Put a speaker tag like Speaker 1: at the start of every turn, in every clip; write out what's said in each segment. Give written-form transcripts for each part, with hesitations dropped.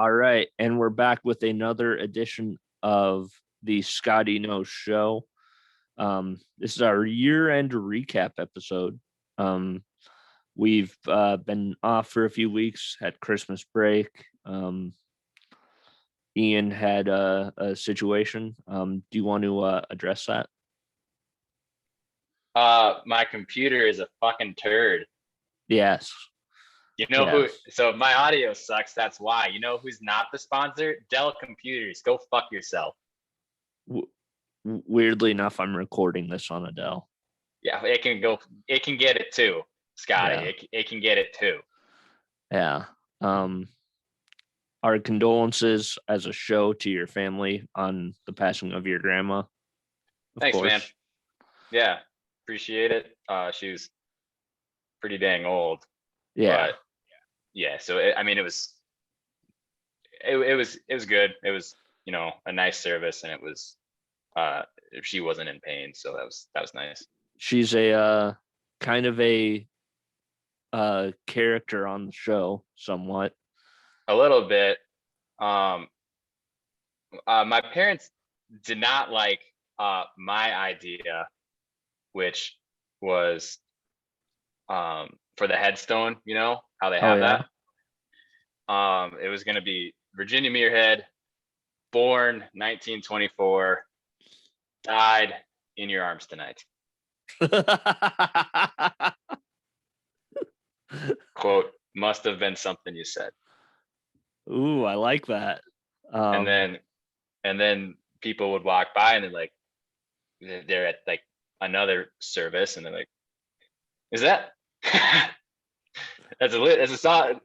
Speaker 1: All right, and we're back with another edition of the Scotty Knows Show. This is our year-end recap episode. We've been off for a few weeks, had Christmas break. Ian had a situation. Do you want to address that?
Speaker 2: My computer is a fucking turd.
Speaker 1: Yes.
Speaker 2: You know who? So my audio sucks. That's why. You know who's not the sponsor? Dell Computers. Go fuck yourself.
Speaker 1: Weirdly enough, I'm recording this on a Dell.
Speaker 2: Yeah, it can go. It can get it too, Scotty. Yeah. It can get it too.
Speaker 1: Yeah. Our condolences as a show to your family on the passing of your grandma.
Speaker 2: Thanks, course. Man. Yeah, appreciate it. She was pretty dang old.
Speaker 1: Yeah.
Speaker 2: But, yeah. So it was good. It was, a nice service, and it was, she wasn't in pain, so that was nice.
Speaker 1: She's a kind of a character on the show, somewhat.
Speaker 2: A little bit. My parents did not like my idea, which was for the headstone, how they have that. It was going to be Virginia Muirhead, born 1924, died in your arms tonight. Quote, must have been something you said.
Speaker 1: Ooh, I like that.
Speaker 2: And then people would walk by and they're at like another service and they're like, is that that's a song.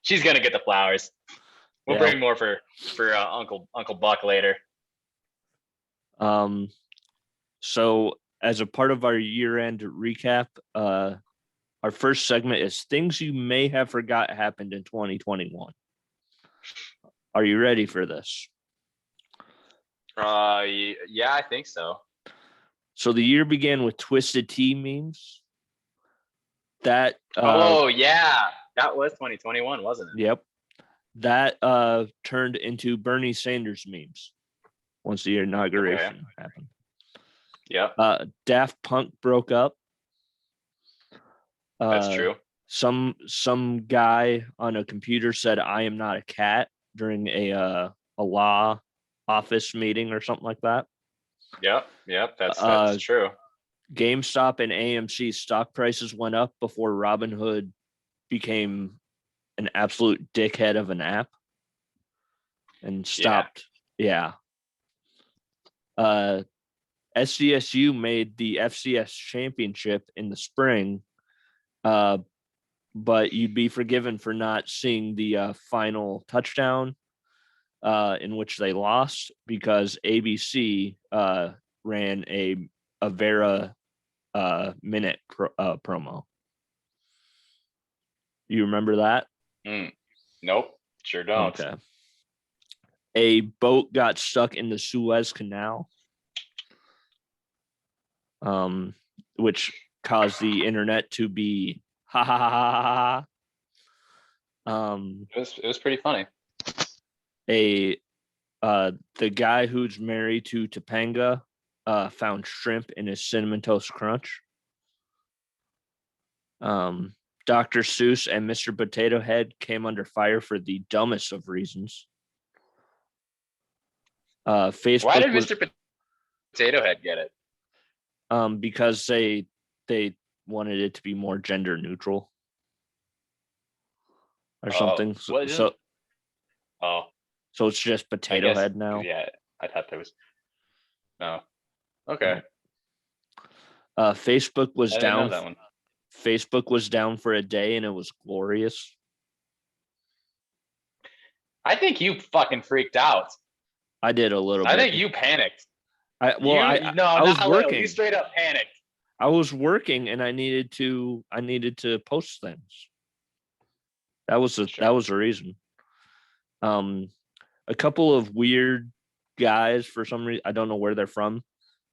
Speaker 2: She's gonna get the flowers. We'll bring more for Uncle Buck later.
Speaker 1: So as a part of our year-end recap, our first segment is things you may have forgot happened in 2021. Are you ready for this?
Speaker 2: Yeah, I think so.
Speaker 1: So the year began with Twisted Tea memes. That
Speaker 2: yeah, that was 2021, wasn't it?
Speaker 1: Yep. That turned into Bernie Sanders memes once the inauguration happened.
Speaker 2: Yep.
Speaker 1: Daft Punk broke up.
Speaker 2: That's true.
Speaker 1: Some guy on a computer said, "I am not a cat" during a law office meeting or something like that.
Speaker 2: Yep, that's true.
Speaker 1: GameStop and AMC stock prices went up before Robinhood became an absolute dickhead of an app and stopped. Yeah. SDSU made the FCS championship in the spring, but you'd be forgiven for not seeing the final touchdown in which they lost because ABC ran a Vera minute promo. You remember that?
Speaker 2: Nope, sure don't.
Speaker 1: Okay. A boat got stuck in the Suez Canal, which caused the internet to be ha ha ha ha ha.
Speaker 2: It was pretty funny.
Speaker 1: The guy who's married to Topanga found shrimp in his Cinnamon Toast Crunch. Dr. Seuss and Mr. Potato Head came under fire for the dumbest of reasons. Facebook.
Speaker 2: Why did Mr. Potato Head get it?
Speaker 1: Because they wanted it to be more gender neutral or something. So it's just Potato Head now.
Speaker 2: Yeah, I thought there was. No. Okay.
Speaker 1: Facebook was down.
Speaker 2: That one.
Speaker 1: Facebook was down for a day and it was glorious.
Speaker 2: I think you fucking freaked out.
Speaker 1: I did a little bit.
Speaker 2: I think you panicked.
Speaker 1: I was working.
Speaker 2: You straight up panicked.
Speaker 1: I was working and I needed to post things. That was the reason. A couple of weird guys, for some reason, I don't know where they're from,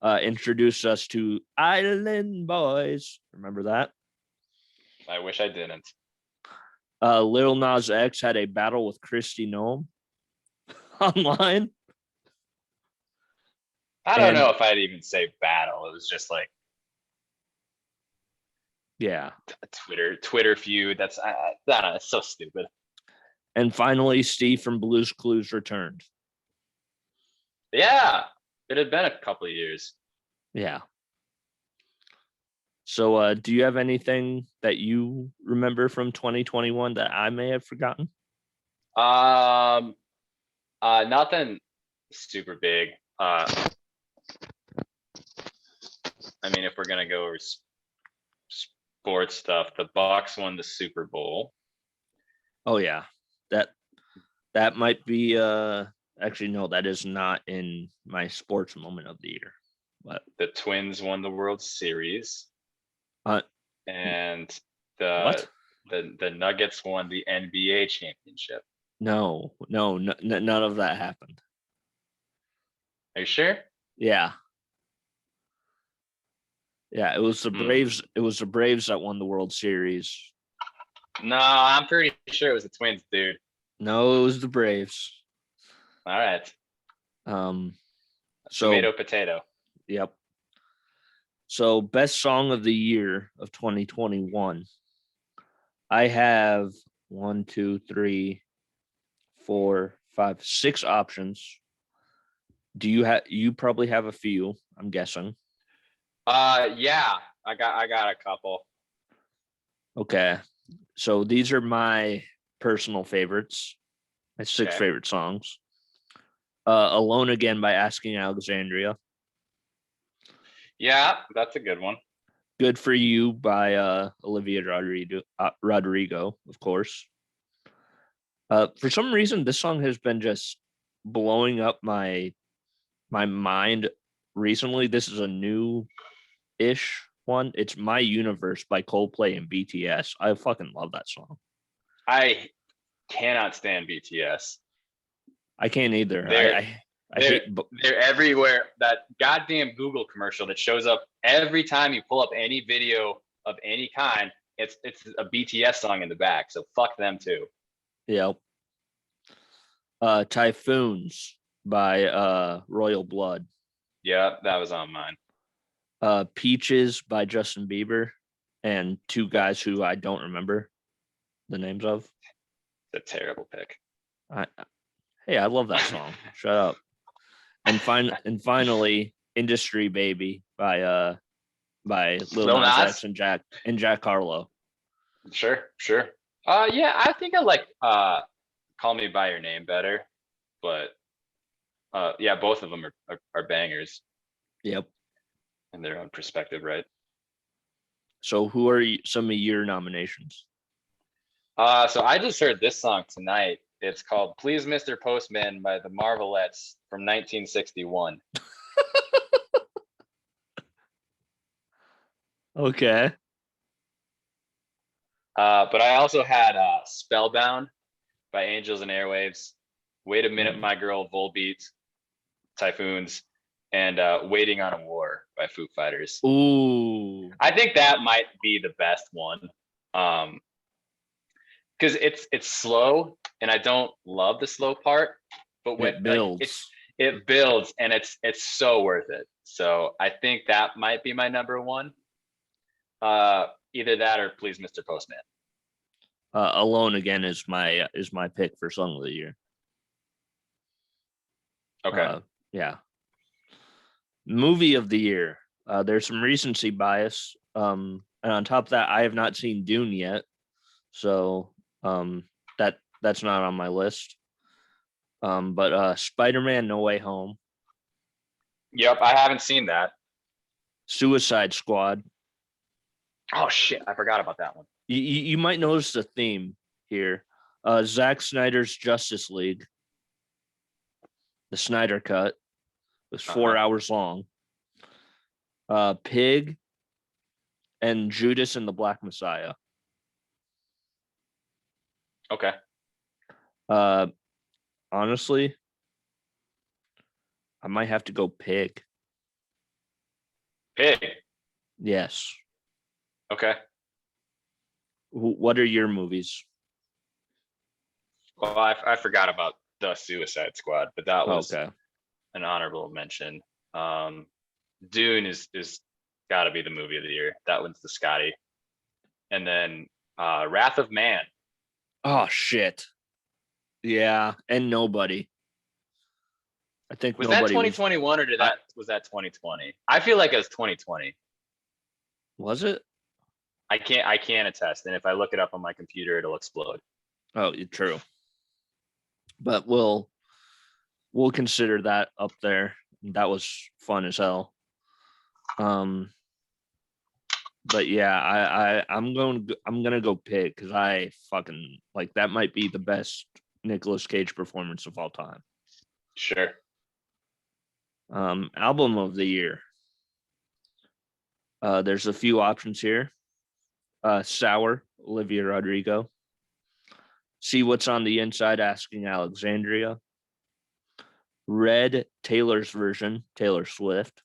Speaker 1: introduced us to Island Boys. Remember that?
Speaker 2: I wish I didn't.
Speaker 1: Lil Nas X had a battle with Christy Nome online.
Speaker 2: I don't know if I'd even say battle. It was just like,
Speaker 1: yeah,
Speaker 2: a Twitter feud. I don't know. It's so stupid.
Speaker 1: And finally, Steve from Blue's Clues returned.
Speaker 2: Yeah, it had been a couple of years.
Speaker 1: Yeah. So, do you have anything that you remember from 2021 that I may have forgotten?
Speaker 2: Nothing super big. I mean, if we're gonna go over sports stuff, the Bucks won the Super Bowl.
Speaker 1: Oh yeah, that might be. Actually, no, that is not in my sports moment of the year. But
Speaker 2: the Twins won the World Series.
Speaker 1: Uh,
Speaker 2: and
Speaker 1: what?
Speaker 2: The Nuggets won the NBA championship.
Speaker 1: No, none of that happened.
Speaker 2: Are you sure?
Speaker 1: Yeah. Yeah, it was the Braves. It was the Braves that won the World Series.
Speaker 2: No, I'm pretty sure it was the Twins, dude.
Speaker 1: No, it was the Braves.
Speaker 2: All right.
Speaker 1: So
Speaker 2: tomato, potato.
Speaker 1: Yep. So best song of the year of 2021. I have 1, 2, 3, 4, 5, 6 options. Do you probably have a few, I'm guessing.
Speaker 2: Yeah, I got a couple.
Speaker 1: Okay. So these are my personal favorites. My 6 favorite songs. Alone Again by Asking Alexandria.
Speaker 2: Yeah, that's a good one.
Speaker 1: Good for You by Olivia Rodrigo, of course. For some reason, this song has been just blowing up my mind recently. This is a new-ish one. It's My Universe by Coldplay and BTS. I fucking love that song.
Speaker 2: I cannot stand BTS.
Speaker 1: I can't either.
Speaker 2: They're everywhere. That goddamn Google commercial that shows up every time you pull up any video of any kind, it's a BTS song in the back. So fuck them too.
Speaker 1: Yep. Typhoons by Royal Blood.
Speaker 2: Yeah, that was on mine.
Speaker 1: Peaches by Justin Bieber and two guys who I don't remember the names of.
Speaker 2: It's a terrible pick.
Speaker 1: Hey, I love that song. Shut up. And finally, Industry Baby by Lil Nas X and Jack Harlow.
Speaker 2: Sure. Yeah, I think I like Call Me by Your Name better, but yeah, both of them are bangers.
Speaker 1: Yep.
Speaker 2: In their own perspective, right?
Speaker 1: So who are some of your nominations?
Speaker 2: So I just heard this song tonight. It's called Please Mr. Postman by the Marvelettes from 1961.
Speaker 1: Okay.
Speaker 2: But I also had Spellbound by Angels and Airwaves, Wait a Minute, My Girl, Volbeat, Typhoons, and Waiting on a War by Foo Fighters.
Speaker 1: Ooh.
Speaker 2: I think that might be the best one. Because it's slow and I don't love the slow part, but when
Speaker 1: it builds.
Speaker 2: Like, it builds and it's so worth it. So I think that might be my number one. Either that or Please Mr. Postman.
Speaker 1: Alone Again is my pick for song of the year.
Speaker 2: Okay.
Speaker 1: Yeah. Movie of the year. There's some recency bias. And on top of that, I have not seen Dune yet. So that's not on my list. But Spider-Man No Way Home.
Speaker 2: Yep, I haven't seen that.
Speaker 1: Suicide Squad.
Speaker 2: Oh shit, I forgot about that one.
Speaker 1: You might notice the theme here. Zack Snyder's Justice League. The Snyder Cut. It was 4 hours long. Pig and Judas and the Black Messiah.
Speaker 2: Okay.
Speaker 1: Honestly, I might have to go Pig.
Speaker 2: Pig.
Speaker 1: Yes.
Speaker 2: Okay.
Speaker 1: What are your movies?
Speaker 2: Well, I forgot about the Suicide Squad, but that was
Speaker 1: Okay.
Speaker 2: an honorable mention. Dune is got to be the movie of the year. That one's the Scotty. And then Wrath of Man.
Speaker 1: Oh shit. Yeah, and Nobody. I think
Speaker 2: Was that
Speaker 1: Nobody was.
Speaker 2: 2021 or was that 2020? I feel like it was 2020.
Speaker 1: Was it?
Speaker 2: I can't attest. And if I look it up on my computer, it'll explode.
Speaker 1: Oh, true. But we'll consider that up there. That was fun as hell. But yeah, I'm gonna go Pig because I fucking like that might be the best Nicolas Cage performance of all time.
Speaker 2: Sure.
Speaker 1: Album of the year. There's a few options here. Sour, Olivia Rodrigo. See What's on the Inside, Asking Alexandria. Red, Taylor's version, Taylor Swift.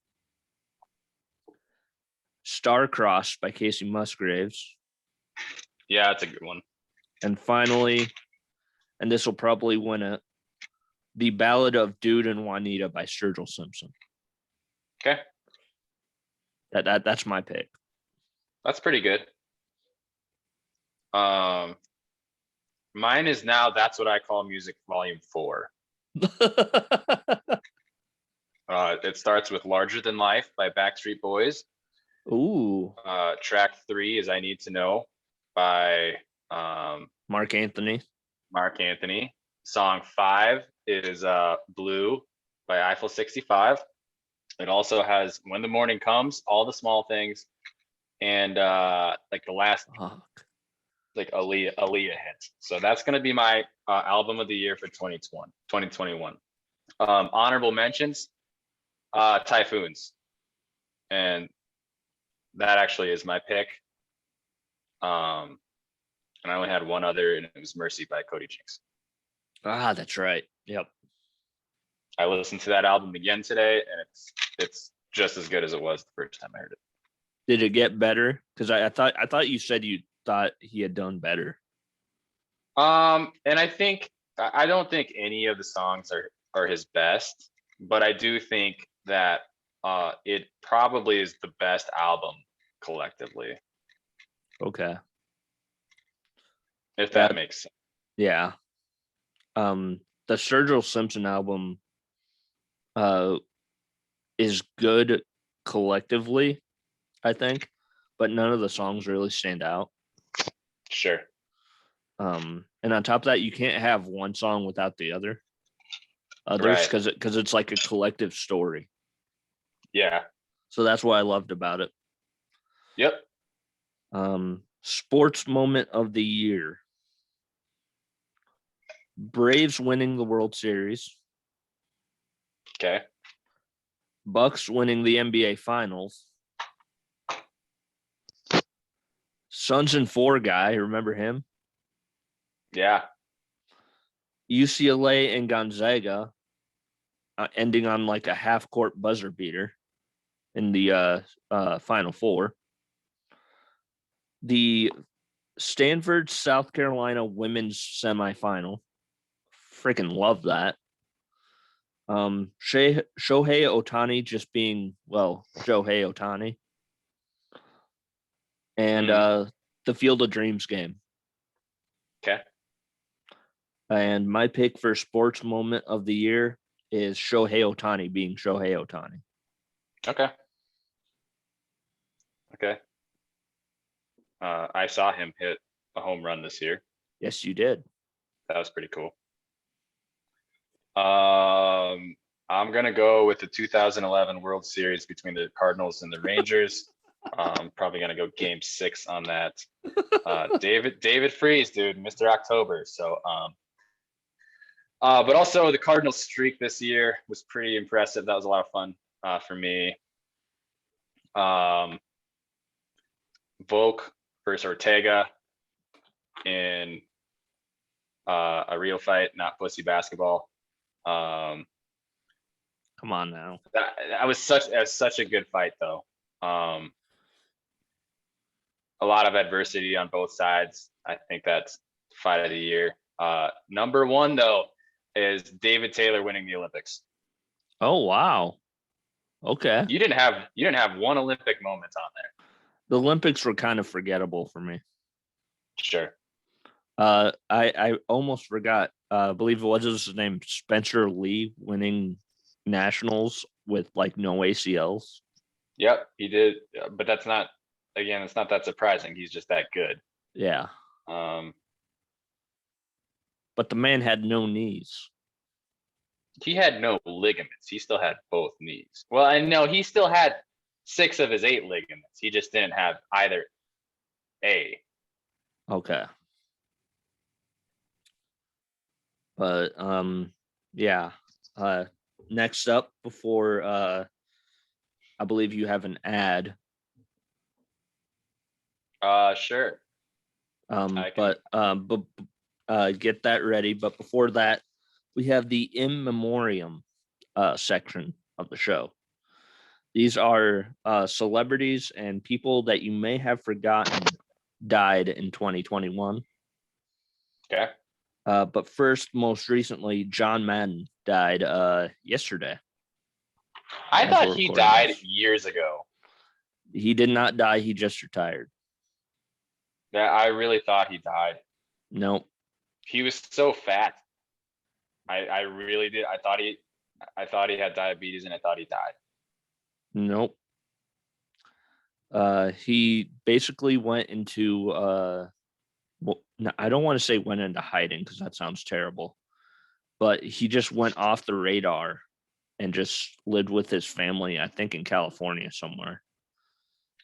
Speaker 1: Star-Crossed by Casey Musgraves.
Speaker 2: Yeah, that's a good one.
Speaker 1: And finally, and this will probably win it, The Ballad of Dude and Juanita by Sturgill Simpson.
Speaker 2: Okay.
Speaker 1: That's my pick.
Speaker 2: That's pretty good. Mine is now That's What I Call Music Volume 4. It starts with Larger Than Life by Backstreet Boys.
Speaker 1: Ooh.
Speaker 2: Track 3 is I Need to Know by
Speaker 1: Mark Anthony.
Speaker 2: Song 5 is Blue by Eiffel 65. It also has When the Morning Comes, All the Small Things, and like the last like Aaliyah hit. So that's gonna be my album of the year for 2021. Honorable mentions, Typhoons. And that actually is my pick. And I only had one other, and it was Mercy by Cody Jinks.
Speaker 1: Ah, that's right. Yep.
Speaker 2: I listened to that album again today, and it's just as good as it was the first time I heard it.
Speaker 1: Did it get better? Because I thought you said you thought he had done better.
Speaker 2: And I don't think any of the songs are his best, but I do think that it probably is the best album collectively.
Speaker 1: Okay.
Speaker 2: If that makes sense.
Speaker 1: Yeah. The Sturgill Simpson album is good collectively, I think, but none of the songs really stand out.
Speaker 2: Sure.
Speaker 1: And on top of that, you can't have one song without the others because it's like a collective story.
Speaker 2: Yeah.
Speaker 1: So that's what I loved about it.
Speaker 2: Yep.
Speaker 1: Sports moment of the year. Braves winning the World Series.
Speaker 2: Okay.
Speaker 1: Bucks winning the NBA Finals. Suns and 4 guy, remember him?
Speaker 2: Yeah.
Speaker 1: UCLA and Gonzaga ending on like a half-court buzzer beater in the Final Four. The Stanford, South Carolina women's semifinal. Freaking love that. Shohei Ohtani just being, well, Shohei Ohtani. And the Field of Dreams game.
Speaker 2: Okay.
Speaker 1: And my pick for sports moment of the year is Shohei Ohtani being Shohei Ohtani.
Speaker 2: Okay. I saw him hit a home run this year.
Speaker 1: Yes, you did.
Speaker 2: That was pretty cool. I'm gonna go with the 2011 World Series between the Cardinals and the Rangers. Probably gonna go Game 6 on that. David Freese, dude, Mr. October. So, but also the Cardinals streak this year was pretty impressive. That was a lot of fun for me. Volk versus Ortega in a real fight, not pussy basketball.
Speaker 1: Come on now.
Speaker 2: That was such a good fight, though. A lot of adversity on both sides. I think that's fight of the year. Number one though is David Taylor winning the Olympics.
Speaker 1: Oh wow. Okay.
Speaker 2: You didn't have one Olympic moment on there.
Speaker 1: The Olympics were kind of forgettable for me.
Speaker 2: Sure.
Speaker 1: I almost forgot. I believe it was his name, Spencer Lee, winning nationals with like no ACLs.
Speaker 2: Yep, he did. But that's not. Again, it's not that surprising. He's just that good.
Speaker 1: Yeah.
Speaker 2: But
Speaker 1: the man had no knees.
Speaker 2: He had no ligaments. He still had both knees. Well, I know he still had 6 of his 8 ligaments. He just didn't have either A.
Speaker 1: Okay. But yeah. Next up before I believe you have an ad.
Speaker 2: Sure.
Speaker 1: But get that ready. But before that, we have the in memoriam section of the show. These are celebrities and people that you may have forgotten died in 2021.
Speaker 2: Okay.
Speaker 1: But first, most recently, John Madden died yesterday.
Speaker 2: I thought he died years ago.
Speaker 1: He did not die. He just retired.
Speaker 2: Yeah, I really thought he died.
Speaker 1: Nope.
Speaker 2: He was so fat. I really did. I thought he had diabetes and I thought he died.
Speaker 1: Nope. He basically went into well, no, I don't want to say went into hiding because that sounds terrible, but he just went off the radar and just lived with his family, I think in California somewhere.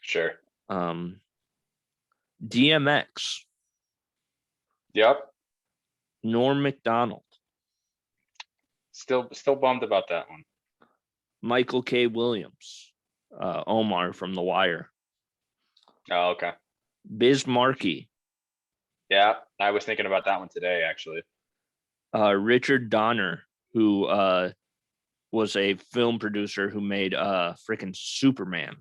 Speaker 2: Sure.
Speaker 1: DMX.
Speaker 2: Yep.
Speaker 1: Norm Macdonald.
Speaker 2: Still bummed about that one.
Speaker 1: Michael K. Williams. Omar from The Wire.
Speaker 2: Oh, okay.
Speaker 1: Biz Markie.
Speaker 2: Yeah, I was thinking about that one today, actually.
Speaker 1: Richard Donner, who was a film producer who made freaking Superman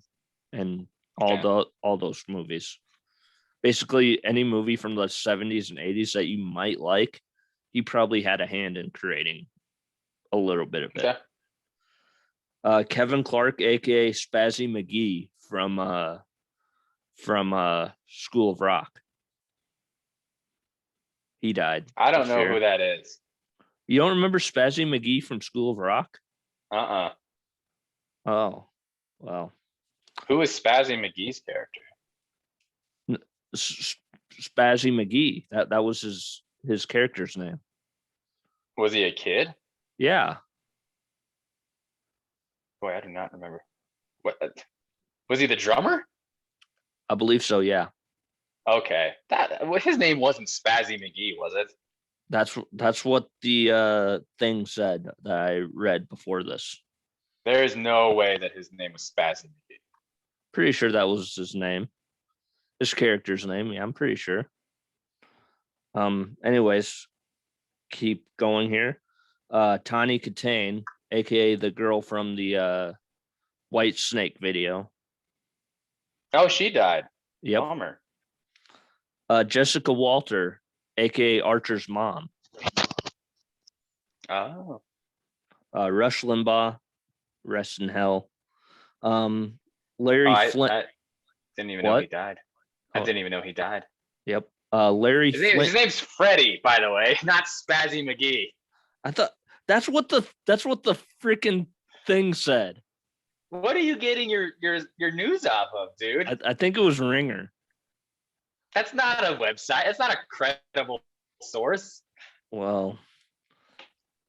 Speaker 1: and all those movies. Basically, any movie from the 70s and 80s that you might like, he probably had a hand in creating a little bit of it.
Speaker 2: Okay.
Speaker 1: Kevin Clark, aka Spazzy McGee from School of Rock. He died.
Speaker 2: I don't know who that is.
Speaker 1: You don't remember Spazzy McGee from School of Rock?
Speaker 2: Oh,
Speaker 1: well.
Speaker 2: Who is Spazzy McGee's character?
Speaker 1: Spazzy McGee. That was his character's name.
Speaker 2: Was he a kid?
Speaker 1: Yeah.
Speaker 2: Boy, I do not remember. What was he, the drummer?
Speaker 1: I believe so, yeah.
Speaker 2: Okay. His name wasn't Spazzy McGee, was it?
Speaker 1: That's what the thing said that I read before this.
Speaker 2: There is no way that his name was Spazzy McGee.
Speaker 1: Pretty sure that was his name. His character's name, yeah, I'm pretty sure. Anyways, keep going here. Tawny Katane, aka the girl from the White Snake video.
Speaker 2: Oh, she died.
Speaker 1: Yep.
Speaker 2: Bummer.
Speaker 1: Jessica Walter, aka Archer's mom.
Speaker 2: Oh.
Speaker 1: Rush Limbaugh, rest in hell. Larry Flint.
Speaker 2: I didn't even know he died. I didn't even know he died.
Speaker 1: Yep. Larry Flint.
Speaker 2: His name's Freddie, by the way, not Spazzy McGee.
Speaker 1: I thought that's what the freaking thing said.
Speaker 2: What are you getting your news off of, dude?
Speaker 1: I think it was Ringer.
Speaker 2: That's not a website. It's not a credible source.
Speaker 1: Well,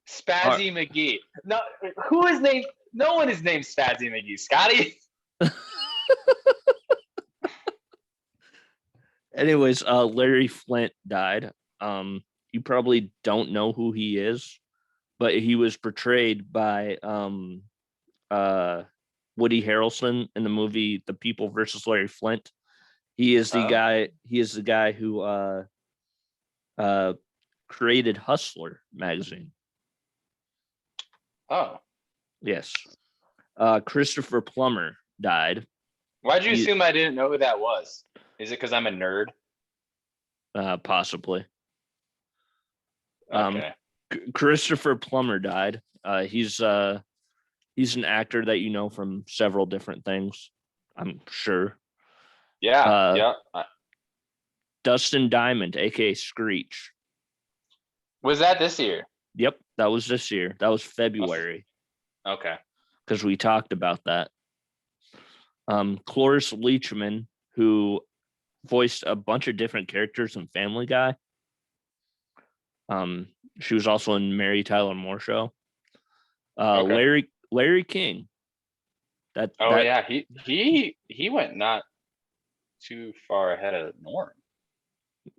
Speaker 2: Spazzy McGee. No, who is named? No one is named Spazzy McGee. Scotty.
Speaker 1: Anyways, Larry Flint died. You probably don't know who he is, but he was portrayed by Woody Harrelson in the movie The People versus Larry Flint. He is the guy. He is the guy who created Hustler magazine.
Speaker 2: Oh,
Speaker 1: yes. Christopher Plummer died.
Speaker 2: Why'd you assume I didn't know who that was? Is it because I'm a nerd?
Speaker 1: Possibly.
Speaker 2: Okay.
Speaker 1: Christopher Plummer died. He's an actor that you know from several different things, I'm sure.
Speaker 2: Yeah.
Speaker 1: Uh,
Speaker 2: Yeah.
Speaker 1: Dustin Diamond, aka Screech.
Speaker 2: Was that this year?
Speaker 1: Yep, that was this year. That was
Speaker 2: Must
Speaker 1: February
Speaker 2: Okay.
Speaker 1: because we talked about that. Cloris Leachman, who voiced a bunch of different characters in Family Guy. She was also in Mary Tyler Moore Show.
Speaker 2: Okay.
Speaker 1: Larry King.
Speaker 2: Oh yeah, he went not too far ahead of the norm.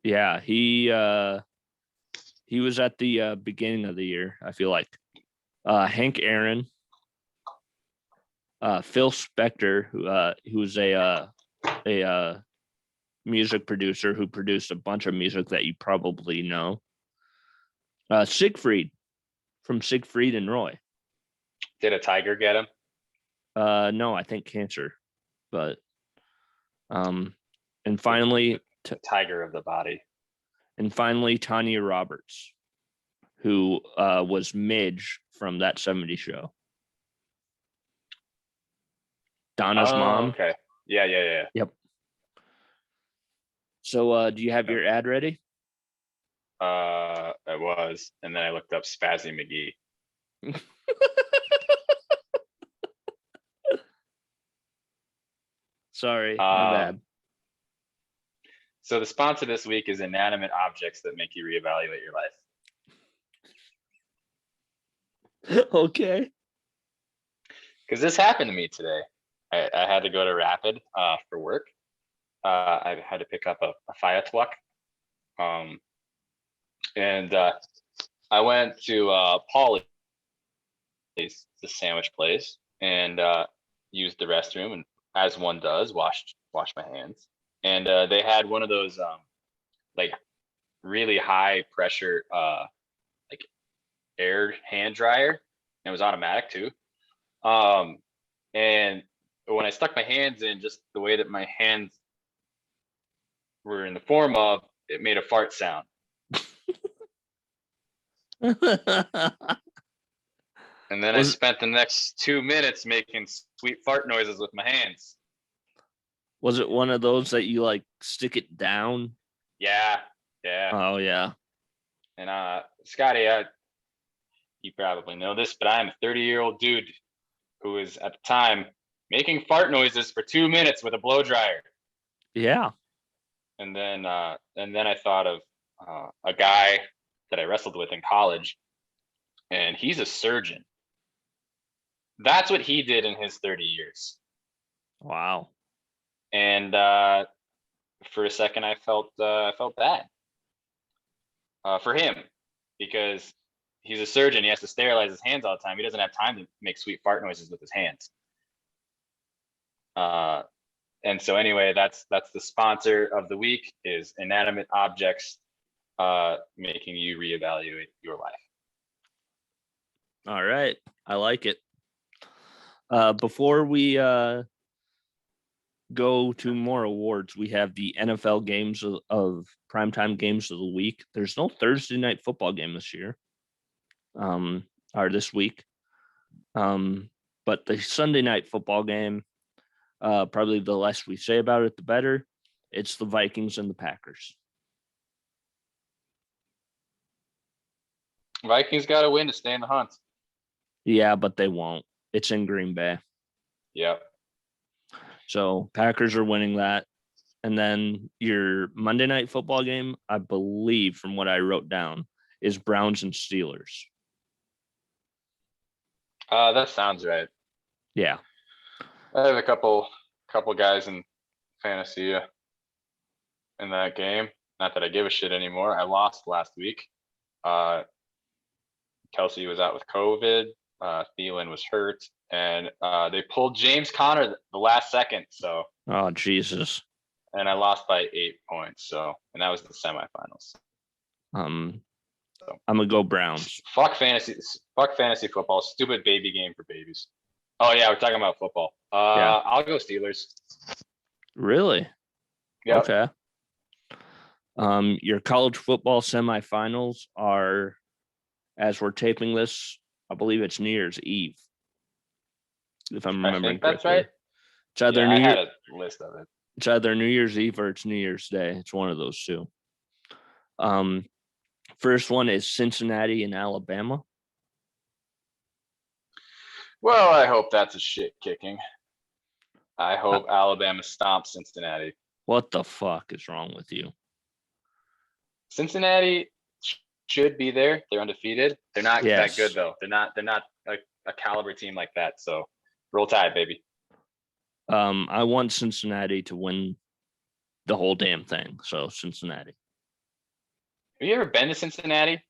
Speaker 1: Yeah, he was at the beginning of the year, I feel like. Hank Aaron, Phil Spector, who was a music producer who produced a bunch of music that you probably know. Siegfried from Siegfried and Roy.
Speaker 2: Did a tiger get him?
Speaker 1: No, I think cancer, but and finally,
Speaker 2: the tiger of the body.
Speaker 1: And finally, Tanya Roberts, who was Midge from That 70s Show. Donna's mom.
Speaker 2: Okay. Yeah.
Speaker 1: Yep. So, do you have your ad ready?
Speaker 2: It was, and then I looked up Spazzy McGee.
Speaker 1: Sorry, my bad.
Speaker 2: So the sponsor this week is inanimate objects that make you reevaluate your life.
Speaker 1: Okay.
Speaker 2: Because this happened to me today. I had to go to Rapid for work. I had to pick up a fire truck. And I went to Paulie's, the sandwich place, and used the restroom, and as one does, washed my hands. And they had one of those like really high pressure like air hand dryer, and it was automatic too. And when I stuck my hands in, just the way that my hands were in the form of, it made a fart sound. And then I spent the next 2 minutes making sweet fart noises with my hands.
Speaker 1: Was it one of those that you like stick it down?
Speaker 2: Yeah.
Speaker 1: Oh yeah.
Speaker 2: And Scotty, you probably know this, but I'm a 30-year-old dude who was at the time making fart noises for 2 minutes with a blow dryer.
Speaker 1: Yeah.
Speaker 2: And then I thought of a guy that I wrestled with in college, and he's a surgeon. That's what he did in his 30 years.
Speaker 1: Wow.
Speaker 2: And for a second, I felt bad for him, because he's a surgeon. He has to sterilize his hands all the time. He doesn't have time to make sweet fart noises with his hands. And so anyway, that's the sponsor of the week, is inanimate objects making you reevaluate your life.
Speaker 1: All right. I like it. Before we go to more awards, we have the NFL games of primetime games of the week. There's no Thursday night football game this year, or this week. But the Sunday night football game, probably the less we say about it, the better. It's the Vikings and the Packers.
Speaker 2: Vikings got to win to stay in the hunt.
Speaker 1: Yeah, but they won't. It's in Green Bay.
Speaker 2: Yep.
Speaker 1: So Packers are winning that. And then your Monday night football game, I believe, from what I wrote down, is Browns and Steelers.
Speaker 2: That sounds right.
Speaker 1: Yeah.
Speaker 2: I have a couple guys in fantasy in that game. Not that I give a shit anymore. I lost last week. Kelsey was out with COVID. Thielen was hurt, and they pulled James Conner the last second. So.
Speaker 1: Oh Jesus.
Speaker 2: And I lost by 8 points. So, and that was the semifinals.
Speaker 1: I'm gonna go Browns.
Speaker 2: Fuck fantasy football. Stupid baby game for babies. Oh yeah, we're talking about football. Yeah. I'll go Steelers.
Speaker 1: Really?
Speaker 2: Yeah.
Speaker 1: Okay. Your college football semifinals are, as we're taping this, I believe it's New Year's Eve, if I'm
Speaker 2: I
Speaker 1: remembering
Speaker 2: think that's
Speaker 1: correctly.
Speaker 2: right.
Speaker 1: It's either
Speaker 2: Yeah, I had a list of it.
Speaker 1: It's either New Year's Eve or it's New Year's Day. It's one of those two. First one is Cincinnati and Alabama.
Speaker 2: Well, I hope that's a shit kicking. I hope Alabama stomps Cincinnati.
Speaker 1: What the fuck is wrong with you?
Speaker 2: Cincinnati should be there. They're undefeated. They're not that good though. They're not a caliber team like that. So roll Tide, baby.
Speaker 1: I want Cincinnati to win the whole damn thing. So Cincinnati.
Speaker 2: Have you ever been to Cincinnati?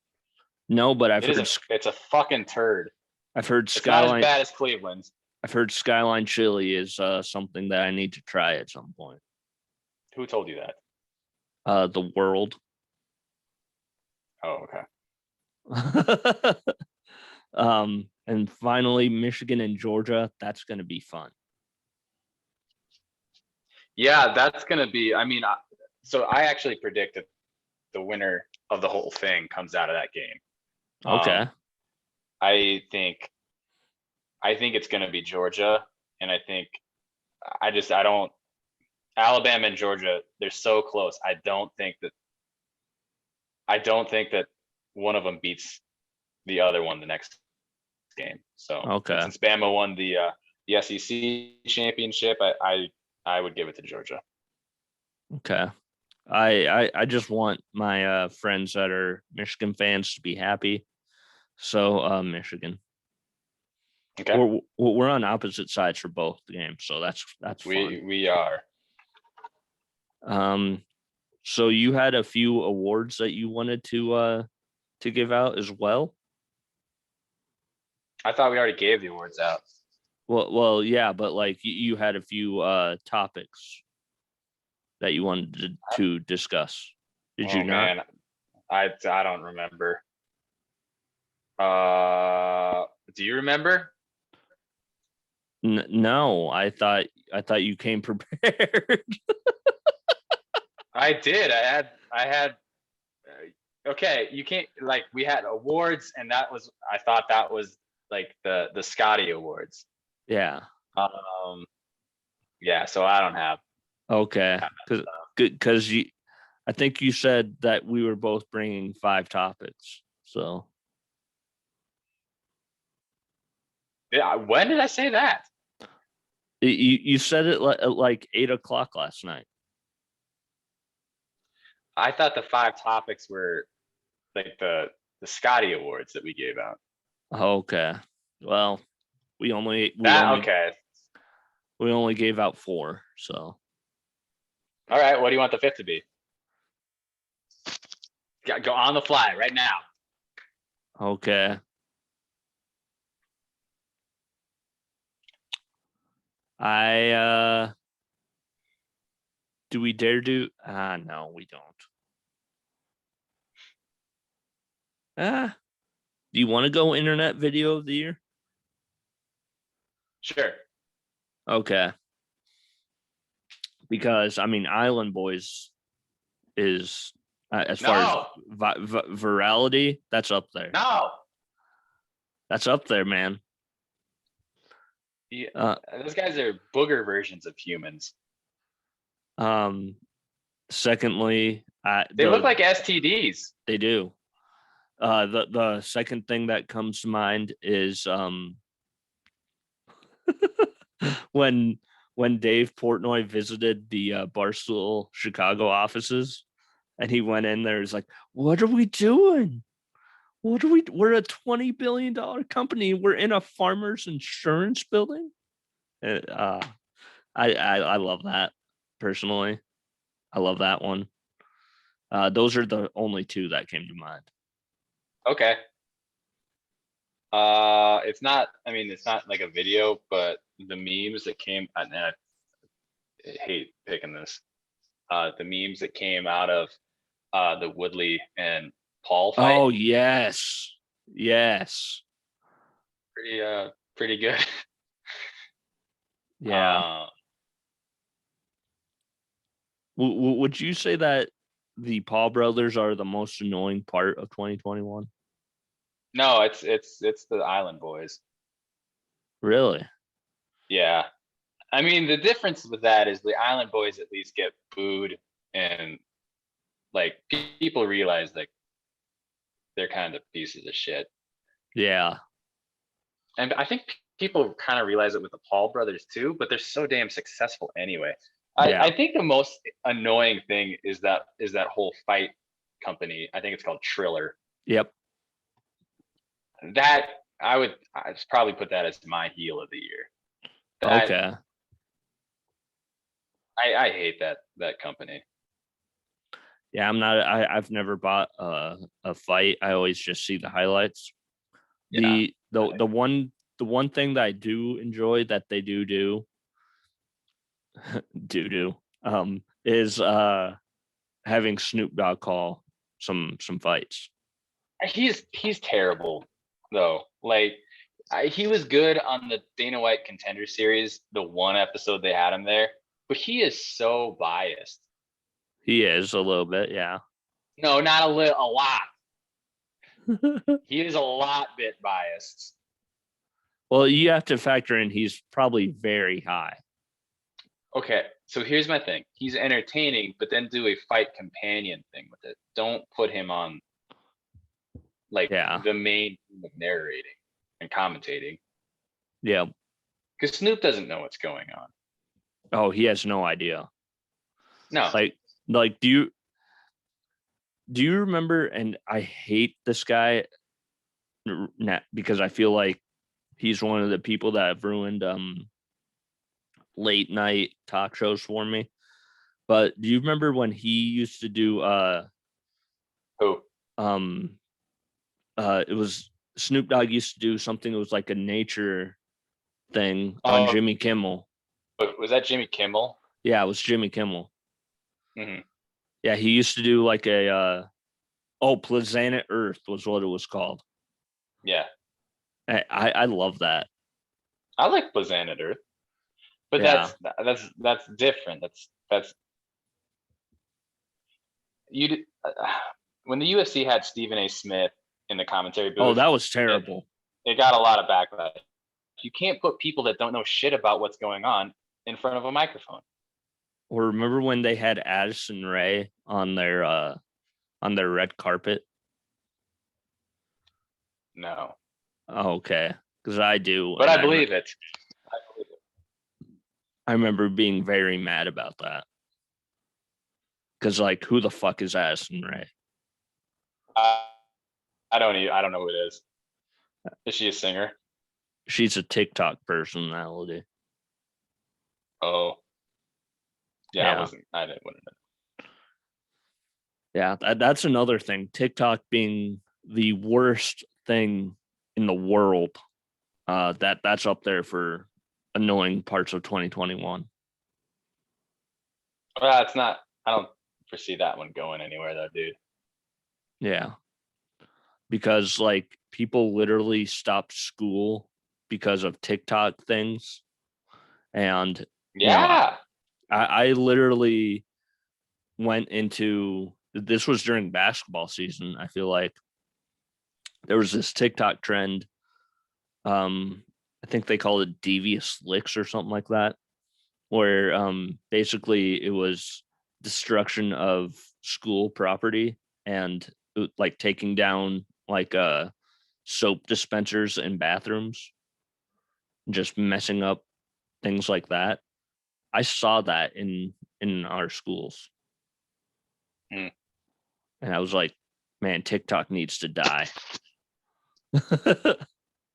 Speaker 1: No, but I've heard
Speaker 2: it's a fucking turd.
Speaker 1: I've heard
Speaker 2: it's not as bad as Cleveland's.
Speaker 1: I've heard Skyline Chili is something that I need to try at some point.
Speaker 2: Who told you that?
Speaker 1: The world.
Speaker 2: Oh, okay.
Speaker 1: And finally, Michigan and Georgia. That's going to be fun.
Speaker 2: Yeah, that's going to be. I mean, so I actually predicted the winner of the whole thing comes out of that game.
Speaker 1: Okay.
Speaker 2: I think it's going to be Georgia, and I don't. Alabama and Georgia, they're so close. I don't think that one of them beats the other one the next game. So since Bama won the SEC championship, I would give it to Georgia.
Speaker 1: Okay. I just want my friends that are Michigan fans to be happy. So
Speaker 2: Okay.
Speaker 1: Michigan. We're on opposite sides for both the games, so that's fun.
Speaker 2: We are.
Speaker 1: So you had a few awards that you wanted to give out as well?
Speaker 2: I thought we already gave the awards out.
Speaker 1: Well, yeah, but like you had a few topics that you wanted to discuss. Did you not?
Speaker 2: Man, I don't remember. Do you remember?
Speaker 1: No, I thought you came prepared.
Speaker 2: I did. I had. Okay, you can't like we had awards, and I thought that was like the Scotty awards.
Speaker 1: Yeah.
Speaker 2: Yeah. So I don't have.
Speaker 1: Okay. Because I think you said that we were both bringing 5 topics. So.
Speaker 2: Yeah. When did I say that?
Speaker 1: You said it at like 8:00 last night.
Speaker 2: I thought the 5 topics were like the Scotty awards that we gave out.
Speaker 1: Okay. Well, we only gave out 4. So.
Speaker 2: All right. What do you want the 5th to be? Go on the fly right now.
Speaker 1: Okay. Do we dare do? No, we don't. Do you want to go internet video of the year?
Speaker 2: Sure.
Speaker 1: Okay. Because I mean, Island Boys is as far as virality, that's up there.
Speaker 2: No.
Speaker 1: That's up there, man.
Speaker 2: Yeah, those guys are booger versions of humans.
Speaker 1: Secondly,
Speaker 2: they look like STDs.
Speaker 1: They do. The second thing that comes to mind is when Dave Portnoy visited the Barstool Chicago offices, and he went in there, he's like, "What are we doing? We're a $20 billion company. We're in a farmer's insurance building." I love that personally. I love that one. Those are the only 2 that came to mind.
Speaker 2: Okay. It's not like a video, but the memes that came, and I hate picking this. The memes that came out of the Woodley and Paul fight.
Speaker 1: Oh yes.
Speaker 2: Pretty good.
Speaker 1: Yeah. Would you say that the Paul brothers are the most annoying part of 2021?
Speaker 2: No, it's the Island Boys.
Speaker 1: Really?
Speaker 2: Yeah. I mean, the difference with that is the Island Boys at least get booed, and like people realize like they're kind of pieces of shit.
Speaker 1: Yeah.
Speaker 2: And I think people kind of realize it with the Paul brothers too, but they're so damn successful anyway.
Speaker 1: Yeah.
Speaker 2: I think the most annoying thing is that whole fight company. I think it's called Triller.
Speaker 1: Yep.
Speaker 2: That I'd probably put that as my heel of the year.
Speaker 1: Okay.
Speaker 2: I hate that company.
Speaker 1: Yeah, I've never bought a fight. I always just see the highlights.
Speaker 2: Yeah.
Speaker 1: The one thing that I do enjoy that they do is having Snoop Dogg call some fights.
Speaker 2: He's terrible though. Like he was good on the Dana White Contender Series, the one episode they had him there, but he is so biased.
Speaker 1: He is a little bit, yeah.
Speaker 2: No, not a little, a lot. He is a lot bit biased.
Speaker 1: Well, you have to factor in he's probably very high.
Speaker 2: Okay, so here's my thing. He's entertaining, but then do a fight companion thing with it. Don't put him on like the main thing of narrating and commentating.
Speaker 1: Yeah.
Speaker 2: Because Snoop doesn't know what's going on.
Speaker 1: Oh, he has no idea.
Speaker 2: No.
Speaker 1: Like do you remember, and I hate this guy because I feel like he's one of the people that have ruined late night talk shows for me. But do you remember when he used to do
Speaker 2: who?
Speaker 1: It was Snoop Dogg used to do something that was like a nature thing on Jimmy Kimmel.
Speaker 2: Was that Jimmy Kimmel?
Speaker 1: Yeah, it was Jimmy Kimmel.
Speaker 2: Mm-hmm.
Speaker 1: Yeah, he used to do like a Planet Earth was what it was called.
Speaker 2: Yeah.
Speaker 1: I love that.
Speaker 2: I like Planet Earth. But that's different. That's you. When the UFC had Stephen A. Smith in the commentary booth.
Speaker 1: Oh, that was terrible.
Speaker 2: It got a lot of backlash. You can't put people that don't know shit about what's going on in front of a microphone.
Speaker 1: Or remember when they had Addison Rae on their red carpet?
Speaker 2: No.
Speaker 1: Oh, okay, because I do.
Speaker 2: But I believe it.
Speaker 1: I remember being very mad about that. Because like, who the fuck is Addison Rae?
Speaker 2: I don't know who it is. Is she a singer?
Speaker 1: She's a TikTok personality.
Speaker 2: Oh. Yeah. I wouldn't know.
Speaker 1: Yeah, that's another thing. TikTok being the worst thing in the world. That's up there for annoying parts of 2021.
Speaker 2: Well, it's not. I don't foresee that one going anywhere though, dude.
Speaker 1: Yeah. Because like people literally stopped school because of TikTok things. And
Speaker 2: yeah,
Speaker 1: I literally went into this was during basketball season. I feel like there was this TikTok trend. I think they called it devious licks or something like that, where basically it was destruction of school property and like taking down like soap dispensers in bathrooms, just messing up things like that. I saw that in our schools. And I was like, man, TikTok needs to die.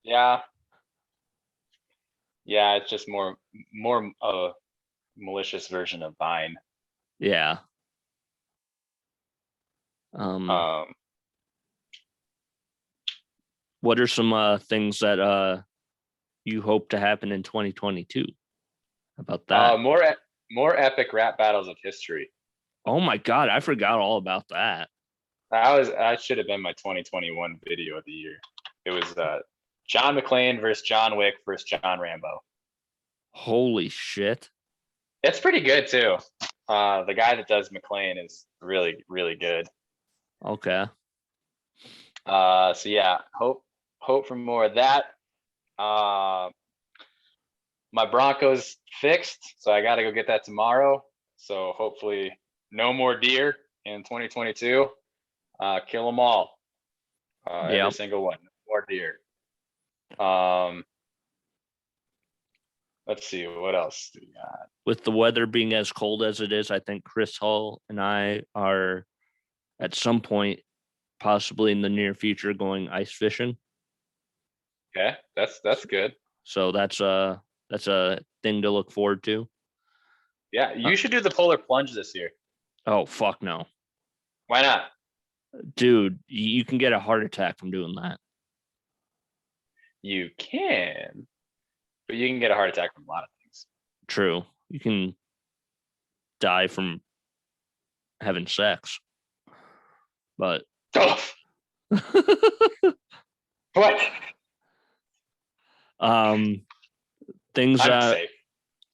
Speaker 2: Yeah. Yeah, it's just more of a malicious version of Vine.
Speaker 1: Yeah. What are some things that you hope to happen in 2022? About that?
Speaker 2: More epic rap battles of history.
Speaker 1: Oh my god, I forgot all about that.
Speaker 2: That should have been my 2021 video of the year. It was John McClane versus John Wick versus John Rambo.
Speaker 1: Holy shit.
Speaker 2: It's pretty good too. The guy that does McClane is really, really good.
Speaker 1: Okay.
Speaker 2: So yeah, hope for more of that. My Broncos fixed, so I got to go get that tomorrow. So hopefully, no more deer in 2022. Kill them all, every single one. No more deer. Let's see, what else do we got?
Speaker 1: With the weather being as cold as it is, I think Chris Hull and I are at some point, possibly in the near future, going ice fishing.
Speaker 2: Okay, that's good.
Speaker 1: So that's a thing to look forward to.
Speaker 2: Yeah, you should do the polar plunge this year.
Speaker 1: Oh fuck no.
Speaker 2: Why not?
Speaker 1: Dude, you can get a heart attack from doing that.
Speaker 2: You can, but you can get a heart attack from a lot of things.
Speaker 1: True. You can die from having sex. But
Speaker 2: oh. What?
Speaker 1: Things
Speaker 2: safe.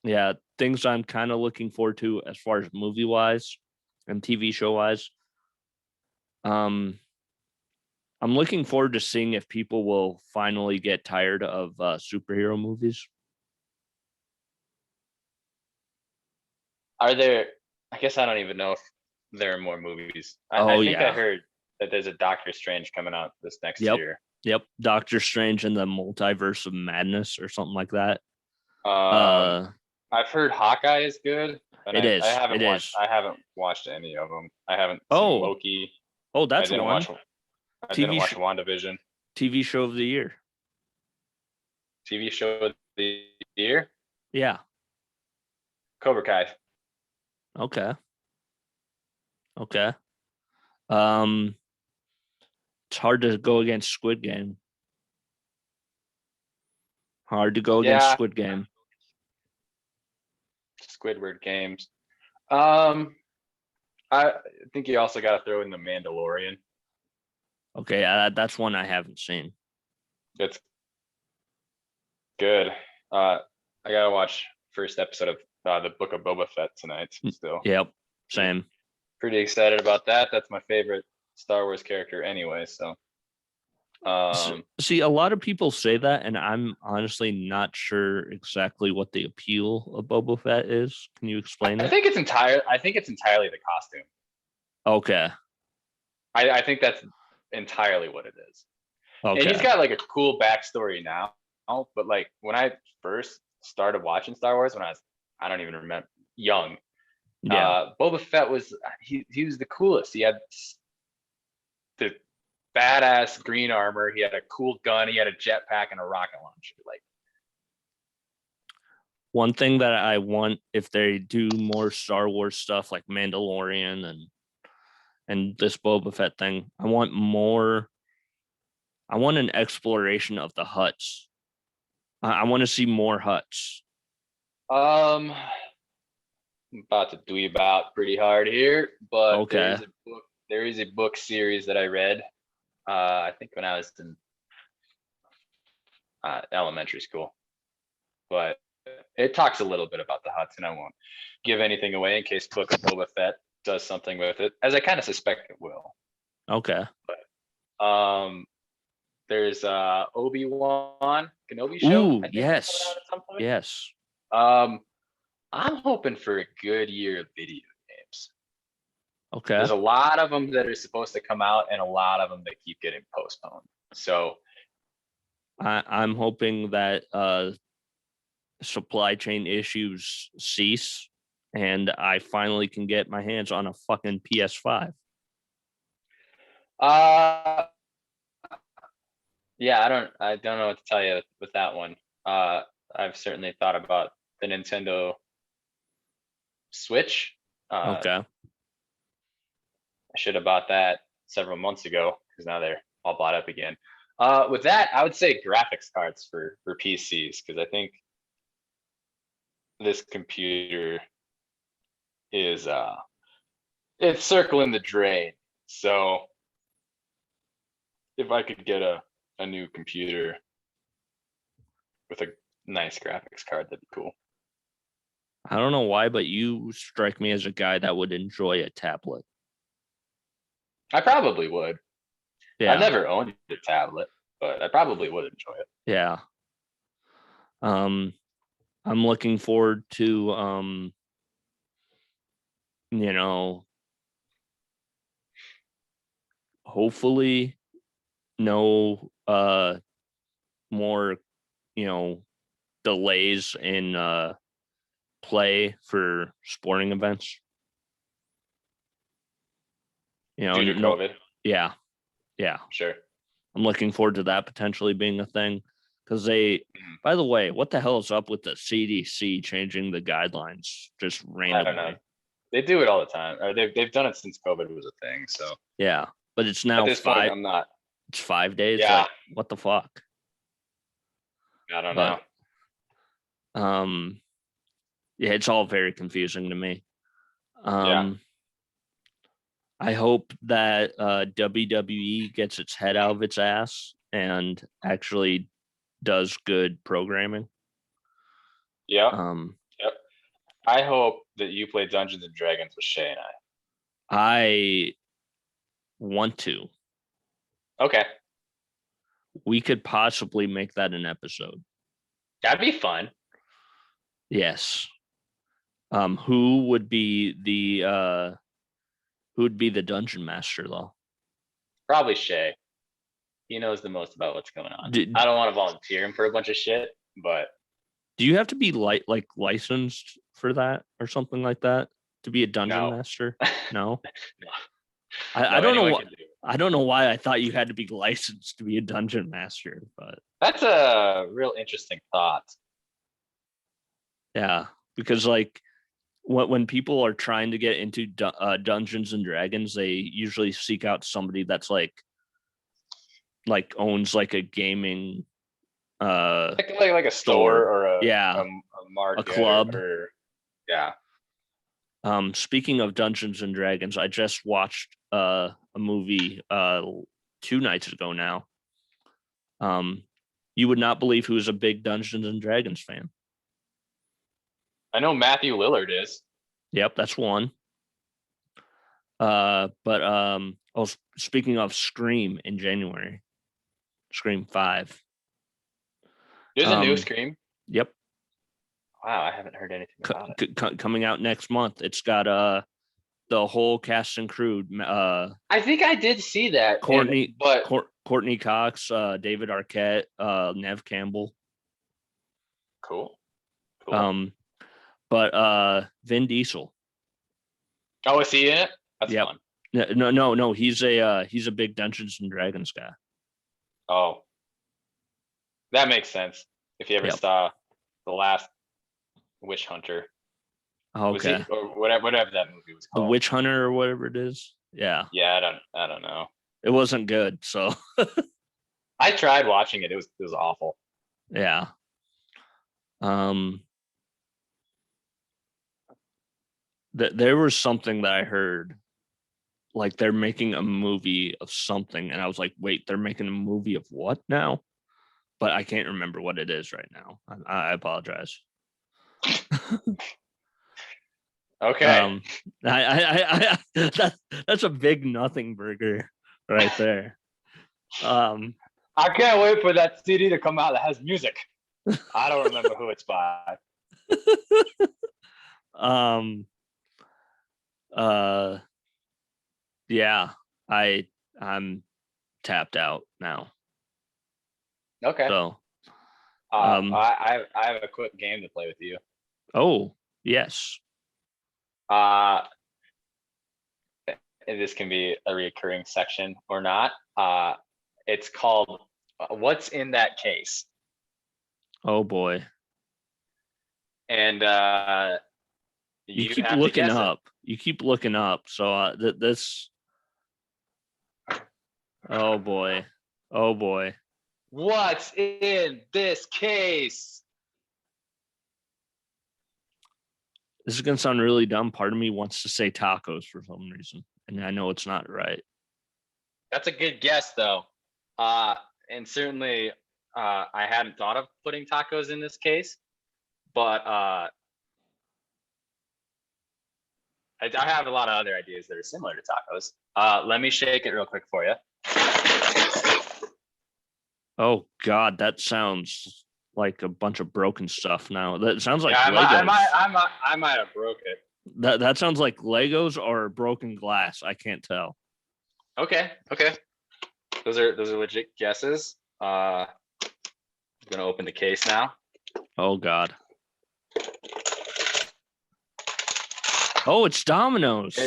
Speaker 1: Yeah, things I'm kind of looking forward to as far as movie wise and TV show wise. I'm looking forward to seeing if people will finally get tired of superhero movies.
Speaker 2: Are there? I guess I don't even know if there are more movies. I think I heard that there's a Doctor Strange coming out this next year.
Speaker 1: Yep, Doctor Strange and the Multiverse of Madness or something like that.
Speaker 2: I've heard Hawkeye is good.
Speaker 1: And I
Speaker 2: haven't watched any of them. I haven't seen Loki.
Speaker 1: Oh, that's one.
Speaker 2: I didn't watch WandaVision.
Speaker 1: TV show of the year.
Speaker 2: TV show of the year?
Speaker 1: Yeah.
Speaker 2: Cobra Kai.
Speaker 1: Okay. It's hard to go against Squid Game. Squid Game.
Speaker 2: Squidward Games. I think you also got to throw in The Mandalorian.
Speaker 1: Okay, that's one I haven't seen.
Speaker 2: It's good. I gotta watch first episode of the Book of Boba Fett tonight. Still.
Speaker 1: Yep. Same.
Speaker 2: Pretty excited about that. That's my favorite Star Wars character anyway. So.
Speaker 1: See, a lot of people say that, and I'm honestly not sure exactly what the appeal of Boba Fett is. Can you explain it?
Speaker 2: I think it's entirely the costume.
Speaker 1: Okay.
Speaker 2: I think that's entirely what it is. Okay. And he's got like a cool backstory now, but like when I first started watching Star Wars, when I don't even remember, young. Yeah. Boba Fett was he was the coolest. He had the badass green armor. He had a cool gun. He had a jetpack and a rocket launcher. Like,
Speaker 1: one thing that I want, if they do more Star Wars stuff like Mandalorian and this Boba Fett thing, I want an exploration of the huts. I want to see more huts.
Speaker 2: I'm about to dweeb out pretty hard here, but
Speaker 1: okay.
Speaker 2: There is a book series that I read. I think when I was in elementary school, but it talks a little bit about the huts, and I won't give anything away in case Book of Boba Fett does something with it, as I kind of suspect it will.
Speaker 1: Okay.
Speaker 2: But there's Obi-Wan Kenobi show.
Speaker 1: Ooh, yes. Yes.
Speaker 2: I'm hoping for a good year of video games.
Speaker 1: Okay.
Speaker 2: There's a lot of them that are supposed to come out and a lot of them that keep getting postponed. So
Speaker 1: I'm hoping that supply chain issues cease and I finally can get my hands on a fucking PS5.
Speaker 2: Yeah, I don't know what to tell you with that one. I've certainly thought about the Nintendo Switch.
Speaker 1: Okay.
Speaker 2: I should have bought that several months ago because now they're all bought up again. With that, I would say graphics cards for PCs, because I think this computer is it's circling the drain. So if I could get a new computer with a nice graphics card, that'd be cool.
Speaker 1: I don't know why, but you strike me as a guy that would enjoy a tablet.
Speaker 2: I probably would.
Speaker 1: Yeah.
Speaker 2: I've never owned a tablet, but I probably would enjoy it.
Speaker 1: Yeah. I'm looking forward to you know, hopefully no more, delays in play for sporting events.
Speaker 2: Due to
Speaker 1: No,
Speaker 2: COVID.
Speaker 1: yeah.
Speaker 2: Sure.
Speaker 1: I'm looking forward to that potentially being a thing because by the way, what the hell is up with the CDC changing the guidelines just randomly?
Speaker 2: I don't know. They do it all the time. Or they've done it since COVID was a thing. So
Speaker 1: yeah, but it's now
Speaker 2: at this point, I'm not.
Speaker 1: It's 5 days.
Speaker 2: Yeah.
Speaker 1: Like, what the fuck?
Speaker 2: I don't know.
Speaker 1: Yeah, it's all very confusing to me.
Speaker 2: Yeah.
Speaker 1: I hope that WWE gets its head out of its ass and actually does good programming.
Speaker 2: Yep. Yep. I hope that you play Dungeons and Dragons with Shay and
Speaker 1: I want to.
Speaker 2: Okay.
Speaker 1: We could possibly make that an episode.
Speaker 2: That'd be fun.
Speaker 1: Yes. Who would be the dungeon master though?
Speaker 2: Probably Shay. He knows the most about what's going on. I don't want to volunteer him for a bunch of shit, but
Speaker 1: do you have to be like licensed for that or something like that to be a dungeon master? No.
Speaker 2: No.
Speaker 1: I don't know. I don't know why I thought you had to be licensed to be a dungeon master, but
Speaker 2: that's a real interesting thought.
Speaker 1: Yeah, because like when people are trying to get into Dungeons and Dragons, they usually seek out somebody that's like owns like a gaming
Speaker 2: like a store or a market,
Speaker 1: a club
Speaker 2: or yeah.
Speaker 1: Speaking of Dungeons and Dragons, I just watched a movie 2 nights ago now. You would not believe who's a big Dungeons and Dragons fan.
Speaker 2: I know Matthew Lillard is.
Speaker 1: Yep, that's one. Speaking of Scream in January, Scream 5.
Speaker 2: There's a new Scream.
Speaker 1: Yep.
Speaker 2: Wow, I haven't heard anything about
Speaker 1: it. Coming out next month. It's got the whole cast and crew.
Speaker 2: I think I did see that.
Speaker 1: Courtney Cox, David Arquette, Nev Campbell.
Speaker 2: Cool.
Speaker 1: But Vin Diesel.
Speaker 2: Oh, is he in it? That's fun.
Speaker 1: No. He's a big Dungeons and Dragons guy.
Speaker 2: Oh, that makes sense. If you ever saw the last Witch Hunter.
Speaker 1: Okay.
Speaker 2: Or whatever that movie was called.
Speaker 1: The Witch Hunter or whatever it is. Yeah.
Speaker 2: Yeah, I don't know.
Speaker 1: It wasn't good, so
Speaker 2: I tried watching it. It was awful.
Speaker 1: Yeah. There was something that I heard, like they're making a movie of something, and I was like, wait, they're making a movie of what now? But I can't remember what it is right now. I apologize.
Speaker 2: Okay.
Speaker 1: That's a big nothing burger right there.
Speaker 2: I can't wait for that CD to come out that has music. I don't remember who it's by.
Speaker 1: Yeah, I'm tapped out now.
Speaker 2: Okay.
Speaker 1: So
Speaker 2: I have a quick game to play with you.
Speaker 1: Oh, yes.
Speaker 2: This can be a recurring section or not. It's called What's in That Case?
Speaker 1: Oh boy.
Speaker 2: And
Speaker 1: you keep looking up. You keep looking up. So this. Oh boy. Oh boy.
Speaker 2: What's in this case?
Speaker 1: This is gonna sound really dumb. Part of me wants to say tacos for some reason, and I know it's not right.
Speaker 2: That's a good guess, though. And certainly, I hadn't thought of putting tacos in this case, but I have a lot of other ideas that are similar to tacos. Let me shake it real quick for you.
Speaker 1: Oh God, that sounds like a bunch of broken stuff now. That sounds like
Speaker 2: Yeah,
Speaker 1: Legos.
Speaker 2: I might have broke it.
Speaker 1: That sounds like Legos or broken glass. I can't tell.
Speaker 2: Okay. Those are legit guesses. I'm gonna open the case now.
Speaker 1: Oh God. Oh, it's Domino's.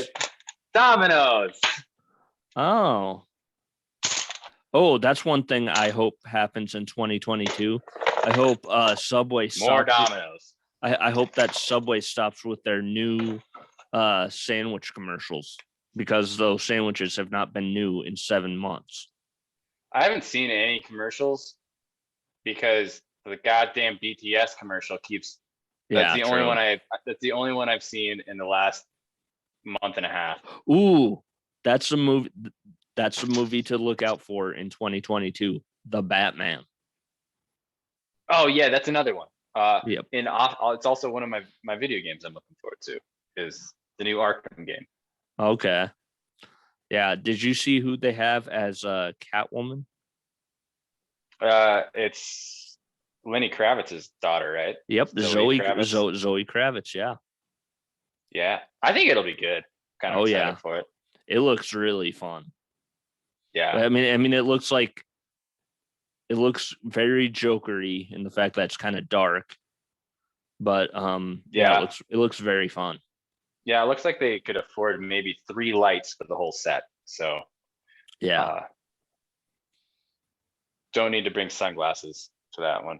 Speaker 2: Domino's.
Speaker 1: Oh, that's one thing I hope happens in 2022. I hope Subway
Speaker 2: More Domino's.
Speaker 1: I hope that Subway stops with their new sandwich commercials, because those sandwiches have not been new in 7 months.
Speaker 2: I haven't seen any commercials because the goddamn BTS commercial keeps. That's the only one That's the only one I've seen in the last month and a half.
Speaker 1: Ooh, that's a movie. That's a movie to look out for in 2022. The Batman.
Speaker 2: Oh yeah, that's another one.
Speaker 1: Yep.
Speaker 2: It's also one of my video games I'm looking forward to, is the new Arkham game.
Speaker 1: Okay. Yeah. Did you see who they have as Catwoman?
Speaker 2: It's Lenny Kravitz's daughter, right?
Speaker 1: Yep.
Speaker 2: Zoe Kravitz.
Speaker 1: Zoe Kravitz. Yeah.
Speaker 2: Yeah, I think it'll be good. Kind of excited for it.
Speaker 1: It looks really fun.
Speaker 2: Yeah.
Speaker 1: I mean, it looks very Jokery in the fact that it's kind of dark, but yeah, it looks very fun.
Speaker 2: Yeah, it looks like they could afford maybe 3 lights for the whole set. So
Speaker 1: yeah,
Speaker 2: don't need to bring sunglasses to that one.